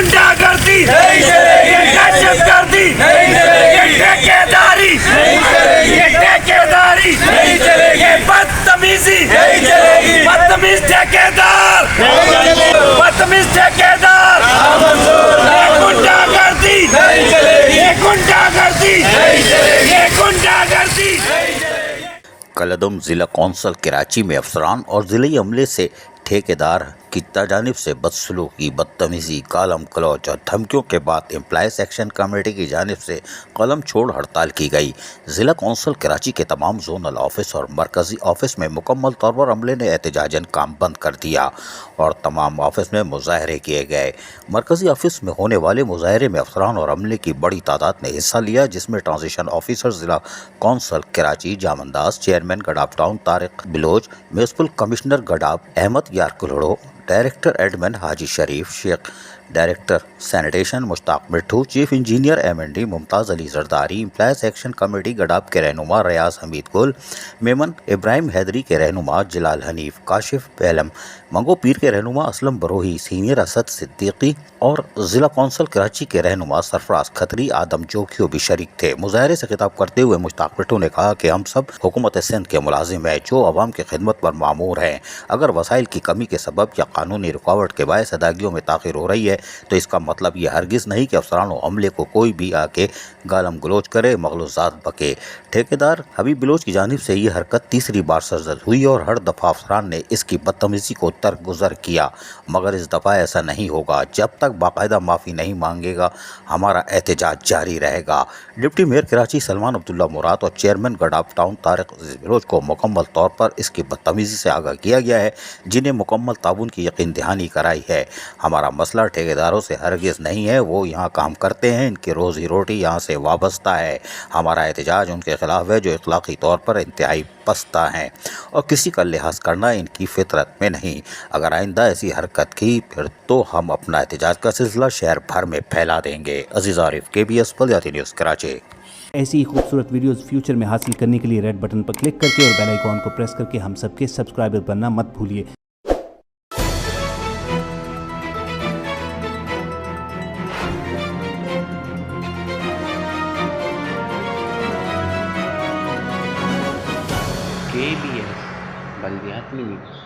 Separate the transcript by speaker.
Speaker 1: गुंडा गर्दी नहीं चलेगी, ये दहशत गर्दी नहीं चलेगी, ये ठेकेदारी नहीं चलेगी, ये ठेकेदारी नहीं चलेगी, ये बदतमीजी नहीं चलेगी, बदतमीज ठेकेदार बदतमीज ठेकेदार, ये गुंडा गर्दी नहीं चलेगी, ये गुंडा गर्दी नहीं चलेगी, ये गुंडा गर्दी नहीं चलेगी।
Speaker 2: कलदम ज़िला कौंसल कराची में अफसरान और ज़िले अमले से ठेकेदार की जानिब से बदसलूकी, बदतमीज़ी, गालम गलौज और धमकियों के बाद एम्प्लॉयज़ एक्शन कमेटी की जानिब से कलम छोड़ हड़ताल की गई। ज़िला कौंसल कराची के तमाम जोनल ऑफिस और मरकज़ी ऑफिस में मुकम्मल तौर पर अमले ने एहतजाजन काम बंद कर दिया और तमाम ऑफिस में मुजाहरे किए गए। मरकज़ी ऑफिस में होने वाले मुजाहरे में अफसरान और अमले की बड़ी तादाद ने हिस्सा लिया, जिसमें ट्रांजिशन ऑफिसर ज़िला council Karachi Jamandas, chairman Gadap town Tariq Baloch, municipal commissioner Gadap Ahmed Yar Kalhoro, director admin Haji Sharif Sheikh, director sanitation Mushtaq Mithu, chief engineer M&D Mumtaz Ali Zardari, employees action committee Gadap के रहनुमा रियाज हमीद गुल, मेमन इब्राहिम हैदरी के रहनुमा जलाल हनीफ, काशिफ पहलम, मंगो पीर के रहनुमा असलम बरोही, सीनियर असद सिद्दीकी और ज़िला कौंसल कराची के रहनुमा सरफराज खतरी, आदम जोखियो भी शरीक थे। मुजाहरे से खिताब करते हुए मुश्ताक मिट्ठू ने कहा कि हम सब हुकूमत सिंध के मुलाजिम हैं जो अवाम की खिदमत पर मामूर हैं। अगर वसाइल की कमी के सबब या कानूनी रुकावट के बायस अदायगियों में ताख़िर हो रही है तो इसका मतलब ये हरगिज़ नहीं कि अफसरान और अमले को कोई भी आके गालम गलोच करे, मखलूज़ात बके। ठेकेदार हबीब बिलोच की जानिब से ये हरकत तीसरी बार सरजद हुई और हर दफ़ा अफसरान ने इसकी बदतमीज़ी को दरगुजर किया, मगर इस दफ़ा ऐसा नहीं होगा। जब तक बाकायदा माफ़ी नहीं मांगेगा हमारा एहतजाज जारी रहेगा। डिप्टी मेयर कराची सलमान अब्दुल्ला मुराद और चेयरमैन गडाफ टाउन तारिक बिलोच को मुकम्मल तौर पर इसकी बदतमीज़ी से आगाह किया गया है, जिन्हें मुकम्मल ताबून की यकीन दहानी कराई है। हमारा मसला ठेकेदारों से हरगिज़ नहीं है, वो यहाँ काम करते हैं, इनकी रोज़ी रोटी यहाँ से वाबस्ता है। हमारा एहतजाज उनके खिलाफ है जो इखलाकी तौर पर इंतहाई पस्ता हैं और किसी का लिहाज करना इनकी फितरत में नहीं। अगर आइंदा ऐसी हरकत की फिर तो हम अपना एहतजाज का सिलसिला शहर भर में फैला देंगे। अजीज़ आरिफ, KBS बलदियाती न्यूज़ कराची।
Speaker 3: ऐसी ही खूबसूरत वीडियोस फ्यूचर में हासिल करने के लिए रेड बटन पर क्लिक करके और बेल आइकॉन को प्रेस करके हम सबके सब्सक्राइबर बनना मत भूलिए।
Speaker 4: KBS बलदियाती न्यूज़।